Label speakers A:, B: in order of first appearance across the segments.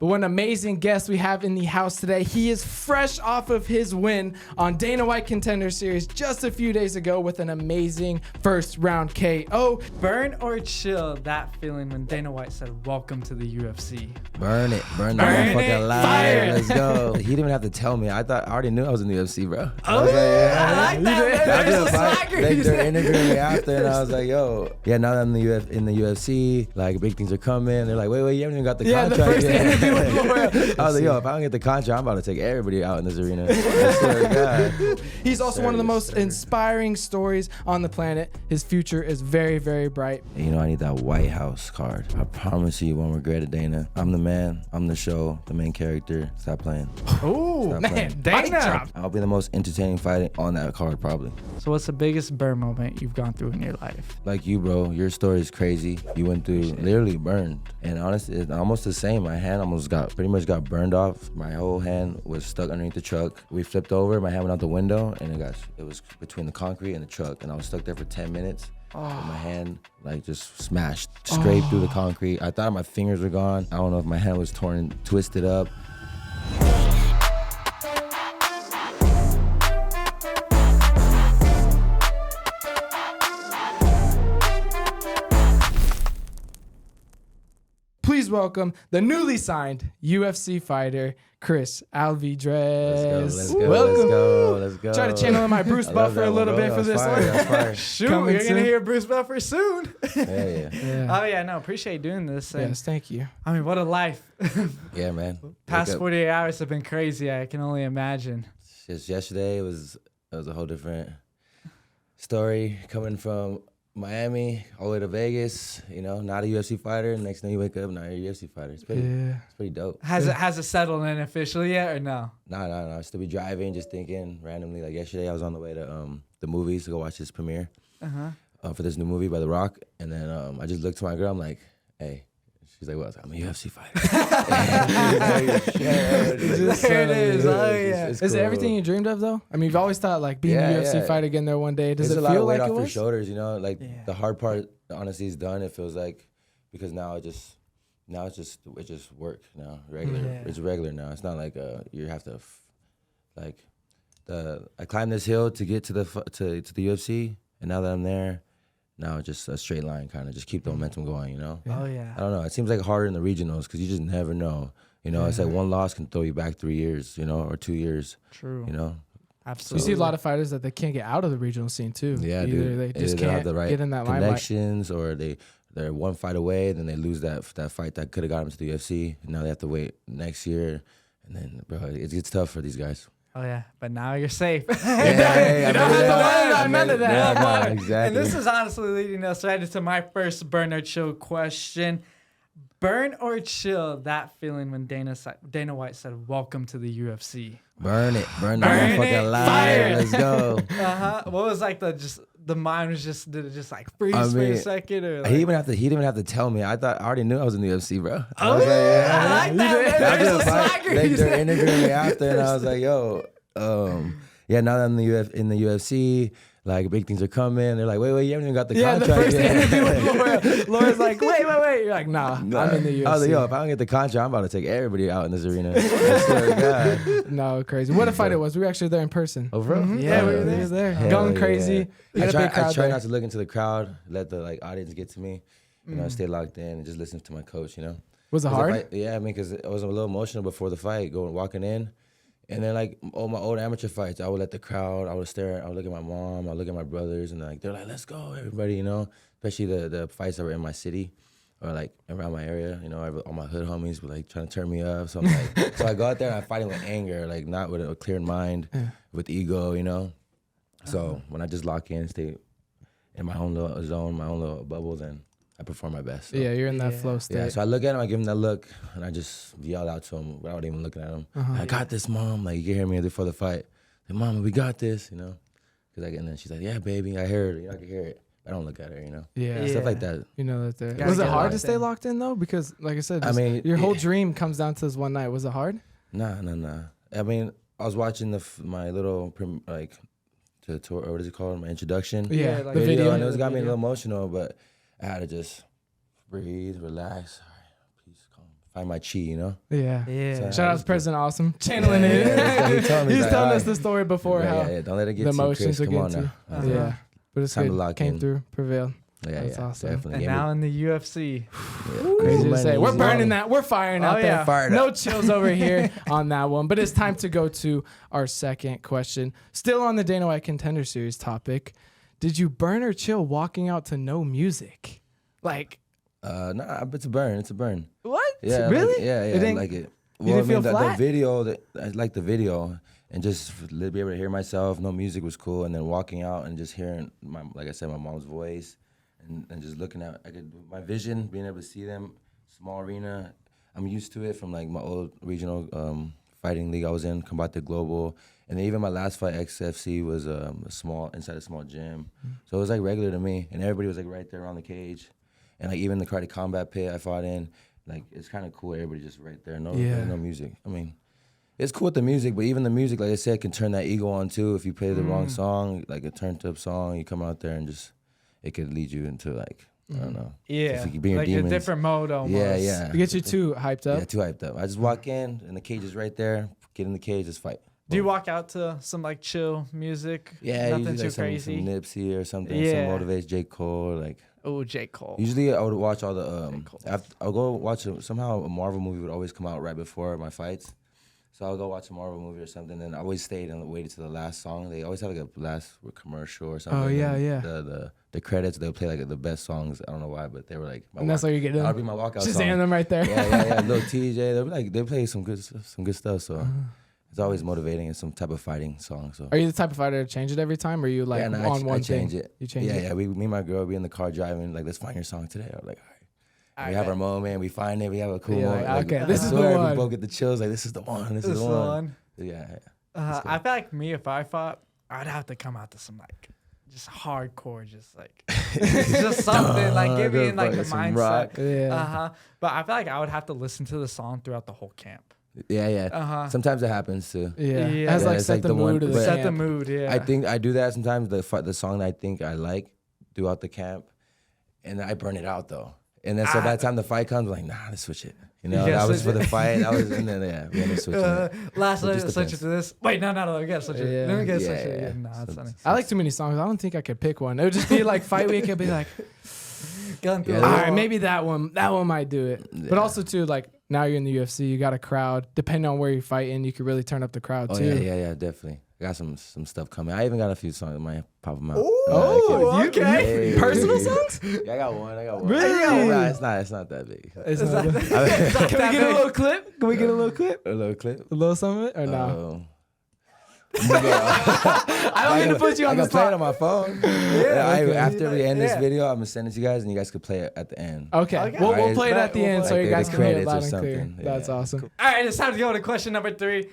A: What an amazing guest we have in the house today. He is fresh off of his win on Dana White Contender Series just a few days ago with an amazing first round KO.
B: Burn or chill that feeling when Dana White said, "Welcome to the UFC."
C: Burn it. Burn
A: Burn
C: that motherfucker
A: it.
C: alive.
A: Fire.
C: Let's go. He didn't even have to tell me. I already knew I was in the UFC, bro.
B: I like that. Man. There's a swagger.
C: Like, they're interviewing me after, and I was like, yo, yeah, now that I'm in the UFC, like, big things are coming. They're like, wait, you haven't even got the contract
A: the first
C: yet.
A: interview with Laura.
C: I was like, yo, if I don't get the contract, I'm about to take everybody out in this arena. I swear to God.
A: He's also one of the most
C: Serious.
A: inspiring stories on the planet. His future is very, very bright.
C: You know, I need that White House card. I promise you won't regret it, Dana. I'm the man. I'm the show. The main character. Stop playing.
A: Oh,
C: Stop
A: man.
C: playing.
A: Dana.
C: I'll be the most entertaining fighter on that card, probably.
B: So what's the biggest burn moment you've gone through in your life?
C: Like you, bro. Your story is crazy. You went through literally burned. And honestly, it's almost the same. My hand pretty much got burned off. My whole hand was stuck underneath the truck. We flipped over. My hand went out the window, and it was between the concrete and the truck. And I was stuck there for 10 minutes. And my hand like just smashed, scraped through the concrete. I thought my fingers were gone. I don't know if my hand was torn and twisted up.
A: Please welcome the newly signed UFC fighter, Chris Alvidrez.
C: Let's go.
A: Welcome.
C: Let's go.
A: Try to channel in my Bruce
C: I love
A: Buffer a
C: that
A: little
C: one,
A: bit
C: bro.
A: for this
C: That's
A: one.
C: fire, that's fire.
B: Shoot,
A: Coming
B: you're gonna
A: soon.
B: hear Bruce Buffer soon.
C: Yeah.
B: Oh yeah, no, appreciate doing this. And,
A: Yes, thank you.
B: I mean, what a life.
C: Yeah, man.
B: Past
C: Wake up.
B: 48 hours have been crazy. I can only imagine.
C: Just yesterday, it was a whole different story coming from Miami all the way to Vegas. You know, not a UFC fighter. Next thing you wake up, now you're a UFC fighter. It's pretty dope.
B: Has it settled in officially yet or no?
C: No. Still be driving, just thinking randomly. Like yesterday, I was on the way to the movies to go watch this premiere for this new movie by The Rock, and then I just looked to my girl. I'm like, hey. She's like, well, I'm a UFC fighter.
B: There it is. Oh yeah.
A: Is it everything you dreamed of, though? I mean, you've always thought, like, being a UFC fighter again there one day. Does
C: It's
A: it
C: a lot
A: feel
C: of weight
A: like
C: off
A: it
C: your
A: was?
C: shoulders, you know? Like, the hard part, honestly, is done. It feels like, because now it's just work now, regular.
B: Yeah.
C: It's regular now. It's not like you have to, I climbed this hill to get to the UFC, and now that I'm there, now it's just a straight line, kind of just keep the momentum going, you know?
B: Oh yeah.
C: I don't know. It seems like harder in the regionals because you just never know. You know, it's like one loss can throw you back 3 years, you know, or 2 years.
B: True.
C: You know?
A: You
B: Absolutely.
A: see a lot of fighters that they can't get out of the regional scene, too.
C: Yeah,
A: Either
C: dude.
A: they just
C: don't
A: can't
C: have the right
A: get in that limelight.
C: connections, or they're one fight away, then they lose that fight that could have got them to the UFC. And now they have to wait next year. And then, bro, it gets tough for these guys.
B: Oh yeah, but now you're safe.
A: You don't have to worry about none of that.
C: Yeah, exactly.
B: And this is honestly leading us right into my first burn or chill question. Burn or chill that feeling when Dana White said, "Welcome to the UFC."
C: Burn it. Burn
A: Burn
C: that
A: it.
C: motherfucker alive.
A: Fire.
C: Let's go.
B: What was like the mind was did it just like freeze for a second or like,
C: He didn't even have to tell me. I already knew I was in the UFC, bro. I
B: Oh
C: was like,
B: yeah, I like that. Man.
C: I
B: There's a
C: just like,
B: swagger.
C: they're interviewing me after, and I was like, yo, yeah, now that I'm in the UFC, like, big things are coming. They're like, wait, you haven't even got the
A: Yeah, the
C: contract
A: first
C: yet.
A: interview with Laura. Laura's like, wait. You're like, nah, I'm in the UFC.
C: I was like, yo, if I don't get the contract, I'm about to take everybody out in this arena. I swear to God.
A: No, crazy. What a fight it was. We were actually there in person.
C: Oh, bro?
A: Yeah, we were there.
C: Hell
A: Going
C: yeah.
A: crazy. You had a big crowd
C: I try
A: there.
C: not to look into the crowd, let the audience get to me. You know, stay locked in and just listen to my coach, you know?
A: Was it hard?
C: Yeah, I mean, because I was a little emotional before the fight, walking in. And then, like, all my old amateur fights, I would let the crowd, I would look at my mom, I would look at my brothers, and like, they're like, let's go, everybody, you know? Especially the fights that were in my city or, like, around my area, you know? All my hood homies were, like, trying to turn me up. So I'm like, so I go out there and I'm fighting with anger, like, not with a clear mind, with ego, you know? So when I just lock in, stay in my own little zone, my own little bubble, then I perform my best. So.
A: Yeah, you're in that flow state.
C: Yeah, so I look at him, I give him that look, and I just yell out to him without even looking at him. I got this, Mom. Like, you can hear me before the fight. Like, Mama, we got this, you know? And then she's like, yeah, baby, I heard it. You know, I can hear it. I don't look at her, you know?
A: Yeah.
C: Stuff like that.
A: You know that there.
B: Gotta
A: Was it
B: get
A: hard to
B: locked
A: stay
B: in.
A: locked in, though? Because, like I said,
C: I mean,
A: your whole dream comes down to this one night. Was it hard?
C: Nah. I mean, I was watching my little, tour, or what is it called? My introduction.
A: Yeah,
B: like
A: the
C: video,
A: video.
C: and it was got me a
B: video.
C: little emotional, but I had to just breathe, relax. All right, peace, calm, find my chi, you know.
A: Yeah.
B: Yeah.
A: Shout out to President Awesome, channeling it.
C: He told me,
A: He's
C: like,
A: telling
C: all
A: us the
C: right.
A: story before how
C: Don't let it get
A: the
C: to
A: emotions
C: Chris.
A: are
C: Come on
A: getting
C: now.
A: to. Yeah, but it's
C: Time to
A: good.
C: lock
A: Came
C: in.
A: through, prevailed.
C: Yeah,
A: That's awesome.
C: definitely.
B: And
C: Gave
B: now
C: me-
B: in the UFC.
A: Crazy to say. We're
C: Easy
A: burning
C: money.
A: that. We're firing
B: Oh,
A: out there.
B: yeah.
C: Fired
A: No
C: up.
A: chills over here on that one. But it's time to go to our second question. Still on the Dana White Contender Series topic. Did you burn or chill walking out to no music? Like,
C: Nah, it's a burn. It's a burn.
A: what?
C: Yeah,
A: Really?
C: I
A: didn't-
C: like it.
A: you didn't feel
C: the
A: flat?
C: video, I like the video, and just be able to hear myself. No music was cool, and then walking out and just hearing like I said, my mom's voice, and just looking at my vision, being able to see them, small arena. I'm used to it from like my old regional fighting league I was in, Combate Global, and then even my last fight, XFC, was inside a small gym, so it was like regular to me, and everybody was like right there around the cage, and like even the karate combat pit I fought in. Like, it's kind of cool. Everybody just right there. No music. I mean, it's cool with the music, but even the music, like I said, can turn that ego on too. If you play the wrong song, like a turned up song, you come out there and just, it could lead you into like, I don't know.
B: Yeah.
C: If you could be your
B: Like
C: demons.
B: a different mode almost.
C: Yeah.
A: To get you too hyped up?
C: Yeah, too hyped up. I just walk in and the cage is right there. Get in the cage, just fight.
B: Do you walk out to some like chill music?
C: Yeah,
B: Nothing
C: usually
B: too
C: like some
B: crazy.
C: Nipsey or something.
B: Yeah.
C: Some motivates J. Cole, like.
B: Oh, J. Cole.
C: Usually I would watch all the
B: Cole.
C: I'll go watch somehow a Marvel movie would always come out right before my fights, so I'll go watch a Marvel movie or something. And I always stayed and waited to the last song. They always have like a last commercial or something.
A: Oh, yeah,
C: and
A: yeah.
C: The credits, they'll play like the best songs. I don't know why, but they were like
A: And that's how you get
C: That'll
A: them.
C: be my walkout
A: Just
C: song.
A: hearing them right there.
C: Yeah. Little TJ, they play some good stuff. So it's always motivating and some type of fighting song. So.
A: Are you the type of fighter to change it every time, or are you like
C: No,
A: on one
C: I change
A: thing?
C: it.
A: You change it?
C: Yeah. Me and my girl be in the car driving, like, let's find your song today. I'm like, all right. We have our moment, we find it, we have a cool
A: Yeah,
C: moment.
A: like, okay,
C: I
A: this is the
C: swear,
A: one.
C: We both get the chills, like, this is the one, this is the one. Yeah.
B: I feel like me, if I fought, I'd have to come out to some like just hardcore, just like just something like give me in like the
C: Some
B: mindset.
C: rock.
A: Yeah.
B: But I feel like I would have to listen to the song throughout the whole camp.
C: Yeah. Sometimes it happens too.
A: Yeah.
B: Yeah.
A: It has
C: Yeah,
A: like
C: it's
A: set
C: like
A: the
C: the one-
A: mood of the
C: but-
B: Set the
A: camp.
B: mood. Yeah.
C: I think I do that sometimes, the song that I think I like throughout the camp, and I burn it out though. And then so by the time the fight comes, I'm like, nah, let's switch it. You know,
B: You gotta
C: that was for
B: switch
C: the fight. That was, and then, we end up switching it.
B: Last
C: It
B: night,
C: just
B: switch it
C: depends.
B: to this. Wait, no, we gotta switch it.
A: Yeah.
B: Then we gotta switch
C: Yeah,
B: it.
C: yeah.
B: Nah, that's
C: So-
B: funny.
A: I like too many songs. I don't think I could pick one. It would just be like fight week. It'd be like,
B: Gun through
C: Yeah,
B: the
A: all
B: wall.
A: right, maybe that one. That one might do it. But
C: Yeah.
A: also too, like now you're in the UFC, you got a crowd. Depending on where you're fighting, you could really turn up the crowd
C: Oh
A: too.
C: yeah, definitely. I got some stuff coming. I even got a few songs that might pop them out.
A: Oh, okay.
C: Hey.
A: Personal songs?
C: Yeah, I got one.
A: Really?
C: Nah, it's not that big.
A: It's not- Can we get a little clip? Can we get a little clip?
C: A little clip.
A: A little some of it or no?
C: I
A: don't mean to put you on the
C: I can play
A: spot.
C: it on my phone. After we end this video, I'm gonna send it to you guys, and you guys could play it at the end.
A: Okay.
B: Okay.
A: We'll
C: Alright,
A: play it at the
B: we'll
A: end
B: play
A: so
C: it.
A: you
C: Like
A: guys
C: the
A: can hear it
C: credits or
A: loud and clear.
C: something.
A: That's
C: Yeah.
A: awesome.
B: All right, it's time to go to question number 3.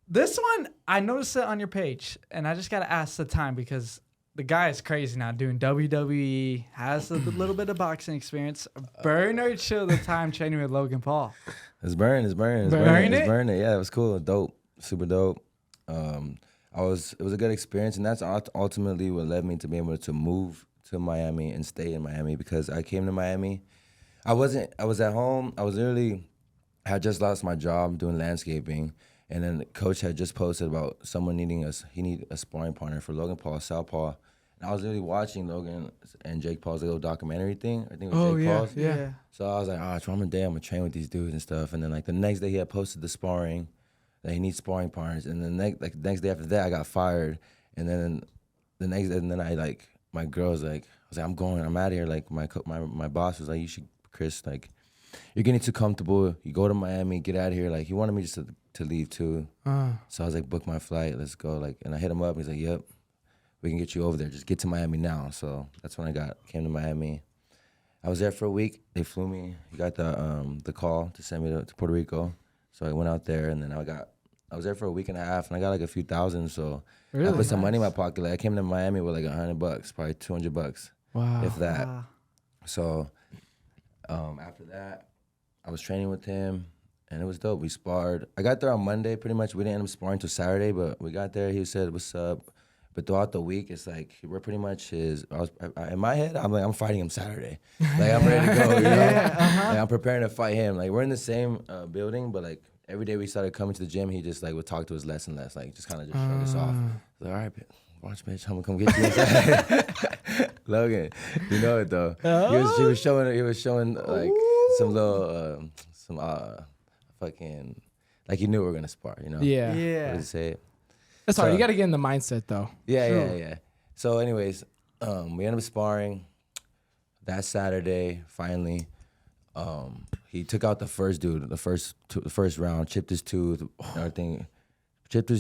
B: This one, I noticed it on your page, and I just got to ask the time because the guy is crazy now doing WWE, has a little bit of boxing experience. Burn or chill the time training with Logan Paul?
C: It's burn.
A: Burn
C: It's burning. Yeah, it was cool. Dope. Super dope. It was a good experience, and that's ultimately what led me to be able to move to Miami and stay in Miami, because I came to Miami. I was at home. I had just lost my job doing landscaping, and then the coach had just posted about someone needing he needed a sparring partner for Logan Paul, Southpaw. And I was literally watching Logan and Jake Paul's little documentary thing. I think it was Jake Paul's.
A: yeah.
C: So I was like, I'm gonna train with these dudes and stuff. And then like the next day he had posted the sparring that he needs sparring partners. And then the next day after that I got fired. And then my girl was like, I'm out of here. Like my boss was like, you should, Chris, like, you're getting too comfortable. You go to Miami, get out of here. Like he wanted me just to leave too. So I was like, book my flight, let's go. Like, and I hit him up. He's like, yep, we can get you over there. Just get to Miami now. So that's when came to Miami. I was there for a week. They flew me. He got the call to send me to Puerto Rico. So I went out there, and then I was there for a week and a half, and I got like a few thousand. So I put some money in my pocket. Like I came to Miami with like $100, probably $200,
A: Wow.
C: if that. So after that, I was training with him, and it was dope. We sparred. I got there on Monday, pretty much. We didn't end up sparring till Saturday, but we got there. He said, "What's up?" But throughout the week, it's like we're pretty much in my head, I'm like, I'm fighting him Saturday. Like, I'm ready to go, you know? Like, I'm preparing to fight him. Like, we're in the same building, but, like, every day we started coming to the gym, he just, like, would talk to us less and less. Like, just kind of just shrug us off. Like, all right, watch, bitch, I'm going to come get you inside. Logan, you know it, though. He was showing, like, some little, fucking, like, he knew we were going to spar, you know?
A: Yeah.
C: What did he say?
A: That's hard. You got to get in the mindset, though.
C: Yeah. So, anyways, we ended up sparring that Saturday. Finally, he took out the first dude, the first round, chipped his tooth, everything, cut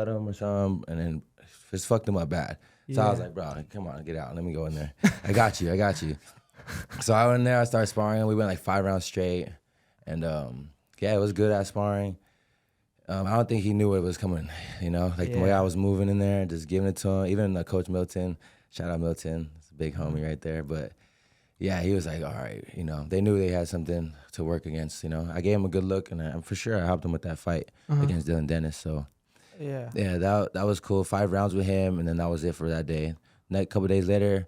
C: him or something, and then just fucked him up bad. So I was like, bro, come on, get out, let me go in there. I got you. So I went in there, I started sparring. We went like 5 rounds straight, and it was good at sparring. I don't think he knew it was coming, you know? Like, the way I was moving in there, just giving it to him. Even Coach Milton, shout out Milton, it's a big homie right there. But, yeah, he was like, all right, you know. They knew they had something to work against, you know. I gave him a good look, and I'm for sure I helped him with that fight against Dylan Dennis. So, yeah, that was cool. 5 rounds with him, and then that was it for that day. Next couple days later,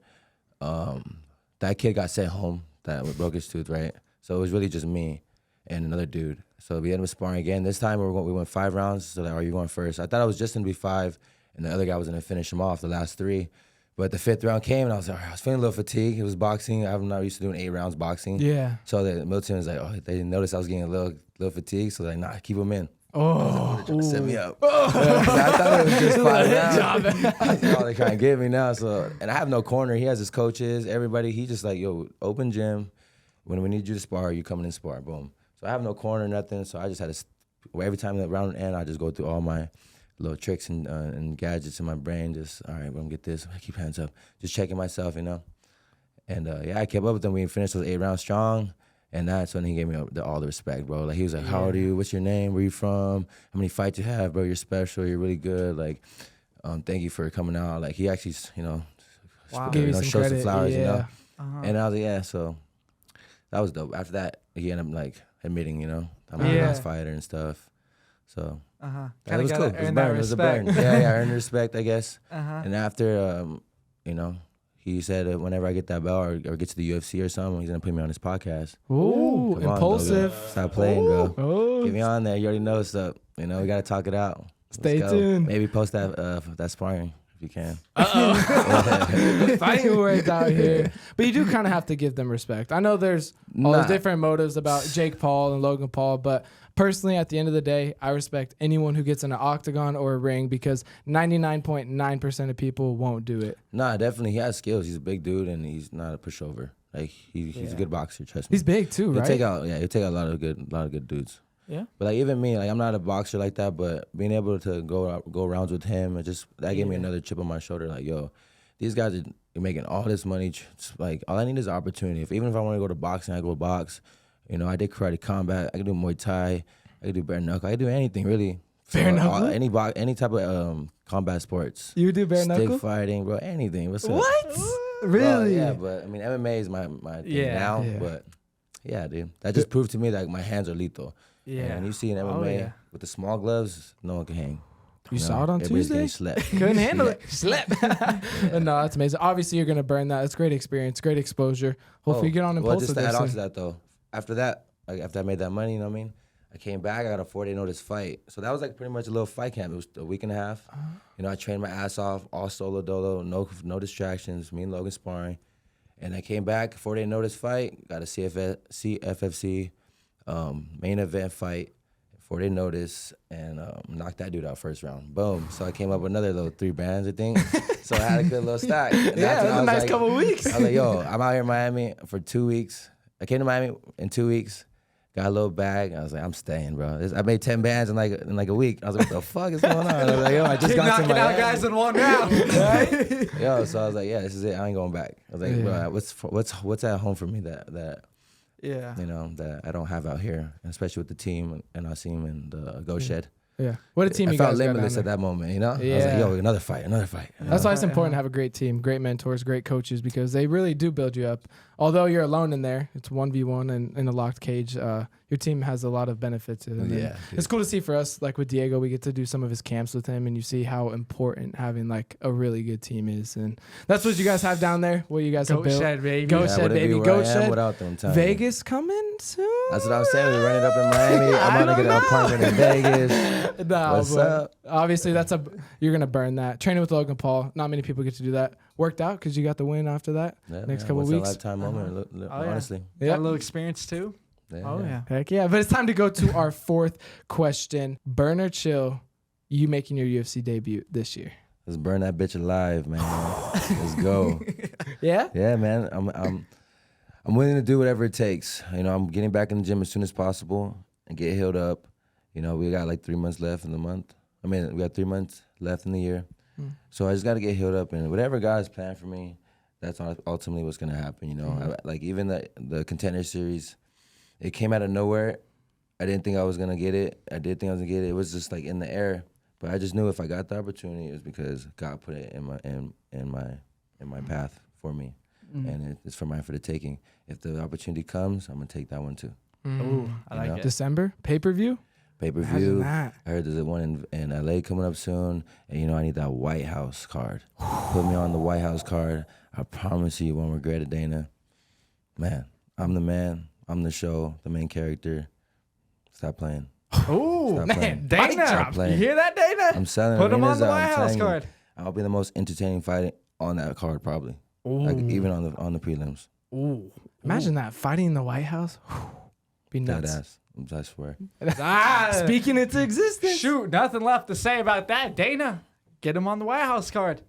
C: that kid got sent home that broke his tooth, right? So it was really just me and another dude. So we ended up sparring again. This time we went 5 rounds. So like, are you going first? I thought I was just gonna be 5, and the other guy was gonna finish him off the last 3. But the 5th round came, and I was like, I was feeling a little fatigued. It was boxing. I'm not used to doing 8 rounds boxing. Yeah. So the Milton was like, oh, they noticed I was getting a little fatigued. So like, nah, keep him in. Oh, trying to set me up. I thought it was just 5 rounds. I thought, oh, they're trying to get me now. So, and I have no corner. He has his coaches, everybody. He just like, yo, open gym. When we need you to spar, you come in and spar. Boom. So I have no corner, nothing. So I just had to, every time the round end, I just go through all my little tricks and gadgets in my brain. Just, all right, we're going to get this. Keep hands up. Just checking myself, you know. And I kept up with him. We finished those 8 rounds strong. And that's when he gave me all the respect, bro. Like, he was like, how old are you? What's your name? Where you from? How many fights you have, bro? You're special. You're really good. Like, thank you for coming out. Like, he actually, you know, showed some flowers, you know. And I was like, so that was dope. After that, he ended up, like, admitting, you know, I'm a nice fighter and stuff. So that was cool. It was a burn. I earned respect, I guess. And after, you know, he said that whenever I get that belt or get to the UFC or something, he's gonna put me on his podcast. Ooh, impulsive. Stop playing, bro. Oh. Get me on there. You already know what's up. You know, we gotta talk it out.
A: Stay tuned.
C: Maybe post that sparring if you can.
A: Fighting words out here. But you do kind of have to give them respect. I know there's all those different motives about Jake Paul and Logan Paul, but personally, at the end of the day, I respect anyone who gets in an octagon or a ring because 99.9% of people won't do it.
C: Nah, definitely. He has skills. He's a big dude, and he's not a pushover. Like, he's a good boxer, trust me.
A: He's big, too, right?
C: He'll take out a lot of good dudes. Yeah. But, like, even me, like, I'm not a boxer like that, but being able to go rounds with him, that gave me another chip on my shoulder. Like, yo, these guys are making all this money. Like, all I need is opportunity. Even if I want to go to boxing, I go box. You know, I did karate combat. I can do Muay Thai. I can do bare knuckle. I can do anything, really.
A: Bare knuckle?
C: Any type of combat sports.
A: You do bare knuckle?
C: Stick fighting, bro. Anything. What's up?
A: What? Really?
C: Yeah, but, I mean, MMA is my thing now. Yeah. But, yeah, dude. That just proved to me that my hands are lethal. Yeah. And you see in MMA, with the small gloves, no one can hang.
A: You saw it on Tuesday?
C: Slept.
A: Couldn't handle it. Slept. No, that's amazing. Obviously, you're going to burn that. It's great experience, great exposure. Hopefully, you get on impulsive.
C: Well, just to add on to that, though. After that, after I made that money, you know what I mean? I came back, I got a 4-day notice fight. So that was like pretty much a little fight camp. It was a week and a half. You know, I trained my ass off, all solo dolo, no distractions, me and Logan sparring. And I came back, 4-day notice fight, got a CFFC main event fight, 4-day notice, and knocked that dude out first round. Boom. So I came up with another little 3 bands, I think. So I had a good little stack. And
A: yeah, it was a nice couple of weeks.
C: I was like, yo, I'm out here in Miami for 2 weeks. I came to Miami in 2 weeks, got a little bag. I was like, I'm staying, bro. I made 10 bands in like a week. I was like, what the fuck is going on? I was like, yo, I just got to Miami.
B: Knocking out guys in 1 round.
C: Right? Yo, so I was like, yeah, this is it. I ain't going back. I was like, bro, what's at home for me that you know, that I don't have out here, especially with the team and our team and Go Shed.
A: Yeah. What a team
C: I
A: you
C: felt
A: guys got down
C: limitless
A: there.
C: at that moment, you know? I was like,
A: Yeah.
C: yo, another fight.
A: That's why it's important to have a great team, great mentors, great coaches, because they really do build you up. Although you're alone in there, it's 1v1 and in a locked cage. Your team has a lot of benefits. And
C: Yeah,
A: it's cool to see for us, like with Diego, we get to do some of his camps with him, and you see how important having like a really good team is. And that's what you guys have down there. What you guys have
B: Goat
A: built.
B: shed, baby.
A: Goat shed,
C: wouldn't be
A: baby.
C: where
A: Goat
C: I am
A: shed.
C: without them, I'm telling you.
A: Vegas coming soon.
C: That's what I was saying. We run it up in Miami. I'm about to get an apartment in Vegas.
A: No,
C: What's
A: but
C: up?
A: obviously you're gonna burn that. Training with Logan Paul, not many people get to do that. Worked out because you got the win after that.
C: Yeah,
A: Next
C: man,
A: couple
C: once in a
A: weeks.
C: lifetime moment,
B: Oh, yeah.
C: honestly.
B: Got a little experience too.
C: Yeah,
B: Oh yeah.
A: Heck yeah. But it's time to go to our fourth question. Burn or chill, you making your UFC debut this year.
C: Let's burn that bitch alive, man. Let's go.
A: Yeah?
C: Yeah, man. I'm willing to do whatever it takes. You know, I'm getting back in the gym as soon as possible and get healed up. You know, we got like 3 months left in the month. I mean, we got 3 months left in the year. So I just got to get healed up, and whatever God's planned for me, that's ultimately what's gonna happen. You know, like even the contender series, it came out of nowhere. I didn't think I was gonna get it. I did think I was gonna get it. It was just like in the air, but I just knew if I got the opportunity, it was because God put it in my path for me, and it's for mine for the taking. If the opportunity comes, I'm gonna take that one too.
B: Ooh, I like
C: know?
B: it.
A: December? Pay-per-view?
C: Pay-per-view.
A: Imagine
C: I heard there's one in LA coming up soon, and you know I need that White House card. Put me on the White House card. I promise you, you won't regret it, Dana. Man, I'm the man. I'm the show, the main character. Stop playing.
B: Ooh,
C: Stop
B: man,
C: playing.
B: Dana.
C: Stop
B: You
C: playing.
B: hear that, Dana?
C: I'm selling
B: Put him on
C: arenas
B: the
C: out,
B: White
C: I'm
B: House
C: telling you.
B: card.
C: I'll be the most entertaining fight on that card, probably. Like, even on the prelims.
B: Ooh.
A: Imagine that, fighting in the White House. Be
C: Dead
A: nuts.
C: ass. I swear.
A: Speaking into existence.
B: Shoot, nothing left to say about that. Dana, get him on the White House card.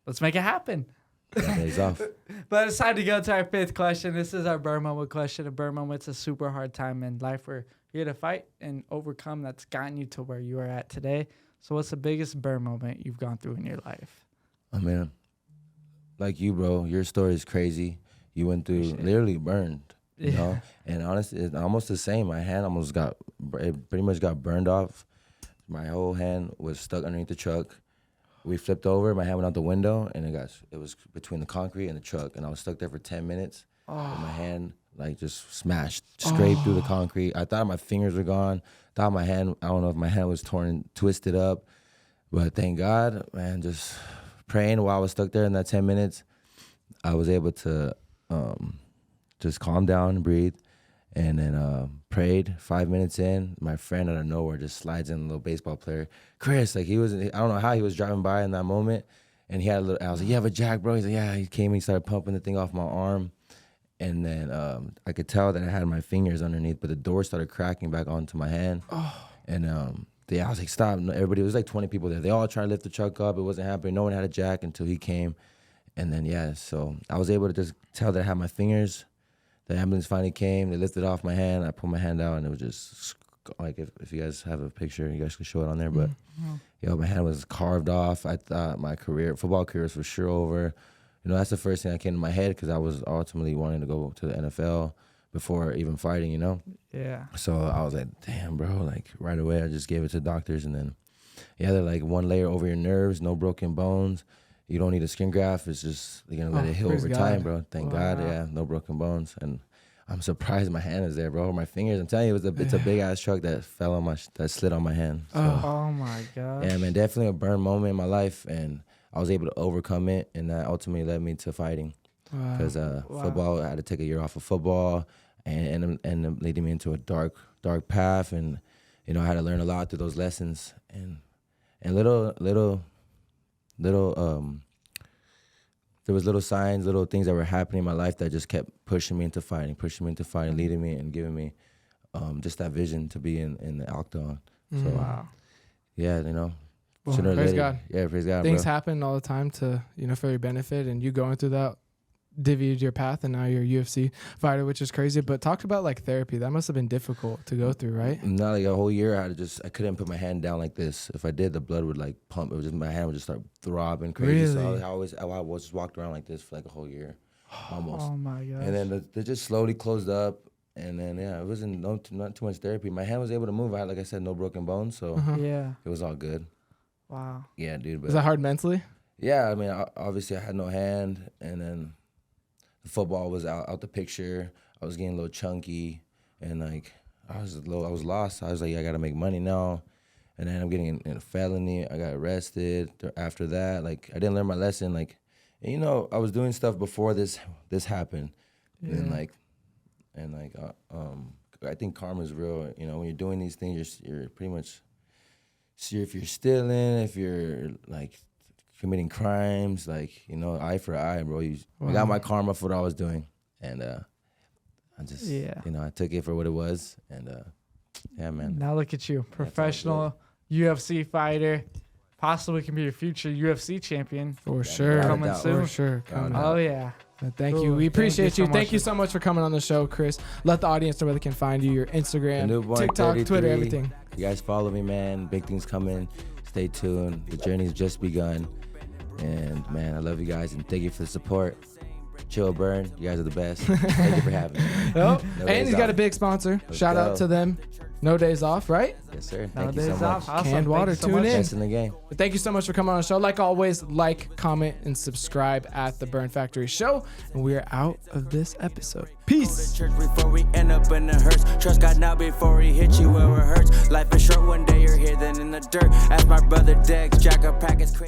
B: Let's make it happen.
C: Days off.
B: But it's time to go to our fifth question. This is our burn moment question. A burn moment's a super hard time in life where you're here to fight and overcome that's gotten you to where you are at today. So what's the biggest burn moment you've gone through in your life?
C: I mean, like you, bro, your story is crazy. You went through literally burned, you know? And honestly, it's almost the same. My hand pretty much got burned off. My whole hand was stuck underneath the truck. We flipped over, my hand went out the window, and it was between the concrete and the truck, and I was stuck there for 10 minutes. And my hand like just smashed, scraped through the concrete. I thought my fingers were gone. Thought my hand, I don't know if my hand was torn and twisted up, but thank God, man, just praying while I was stuck there in that 10 minutes, I was able to just calm down and breathe. And then prayed. 5 minutes in, my friend out of nowhere just slides in, a little baseball player. Chris, like I don't know how he was driving by in that moment. And he had I was like, you have a jack, bro? He's like, yeah. He came, he started pumping the thing off my arm. And then I could tell that I had my fingers underneath, but the door started cracking back onto my hand. And I was like, stop. Everybody, it was like 20 people there. They all tried to lift the truck up. It wasn't happening. No one had a jack until he came. And then, so I was able to just tell that I had my fingers. The ambulance finally came. They lifted off my hand. I put my hand out, and it was just like if you guys have a picture, you guys can show it on there. But my hand was carved off. I thought my football career was for sure over. You know, that's the first thing that came to my head because I was ultimately wanting to go to the NFL before even fighting. You know.
B: Yeah.
C: So I was like, damn, bro. Like right away, I just gave it to doctors, and then they're like 1 layer over your nerves, no broken bones. You don't need a skin graft. It's just you're gonna let it heal over time, bro. Thank God, no broken bones. And I'm surprised my hand is there, bro. My fingers. I'm telling you, it's a big ass truck that fell on that slid on my hand. So,
B: Oh my gosh.
C: yeah, man, definitely a burn moment in my life, and I was able to overcome it, and that ultimately led me to fighting. Because football, I had to take a year off of football, and leading me into a dark path, and you know I had to learn a lot through those lessons, and little. There was little signs, little things that were happening in my life that just kept pushing me into fighting, leading me and giving me just that vision to be in the octagon. So, yeah, you know, sooner or
A: praise
C: later.
A: God.
C: Yeah, praise God,
A: Things
C: bro.
A: happen all the time to, for your benefit, and you going through that divvied your path, and now you're a UFC fighter, which is crazy. But talk about like therapy. That must have been difficult to go through, right?
C: Not like a whole year. I couldn't put my hand down like this. If I did, the blood would like pump. It was just my hand would just start throbbing crazy.
A: Really?
C: So I just walked around like this for like a whole year, almost.
B: Oh my gosh.
C: And then they just slowly closed up, And then it wasn't not too much therapy. My hand was able to move. I had, like I said, no broken bones, so
B: Yeah.
C: it was all good.
B: Wow.
C: Yeah, dude. But
A: Was that hard mentally?
C: yeah, I mean, obviously I had no hand, and then the football was out the picture. I was getting a little chunky, and like I was lost. I was like, I gotta make money now, and then I'm getting in a felony. I got arrested after that. Like I didn't learn my lesson. Like, and, you know, I was doing stuff before this happened, and I think karma's real. You know, when you're doing these things, you're pretty much. See, if you're stealing, if you're like committing crimes, like, you know, eye for eye, bro. I got my karma for what I was doing, and I just, you know, I took it for what it was, and yeah, man.
B: Now look at you, professional UFC fighter, possibly can be your future UFC champion.
A: For sure.
B: Coming soon.
A: For sure.
B: Oh yeah.
A: Thank you. We appreciate you. Thank you so much for coming on the show, Chris. Let the audience know where they can find you, your Instagram, TikTok, 33. Twitter, everything.
C: You guys follow me, man. Big things coming. Stay tuned. The journey's just begun. And, man, I love you guys, and thank you for the support. Chill Burn, you guys are the best. Thank you for having me.
A: No and he's got a big sponsor. Shout out to them. No Days Off, right?
C: Yes, sir. Thank you so much.
B: Awesome.
A: Canned water,
B: so
A: tune in.
C: Best in the game.
A: But thank you so much for coming on the show. Like always, like, comment, and subscribe at The Burn Factory Show. And we are out of this episode. Peace.
D: Church before we end up in the hearse. Trust God now before he hits you where it hurts. Life is short, one day you're here, then in the dirt. Ask my brother Dex, Jack a pack is crazy.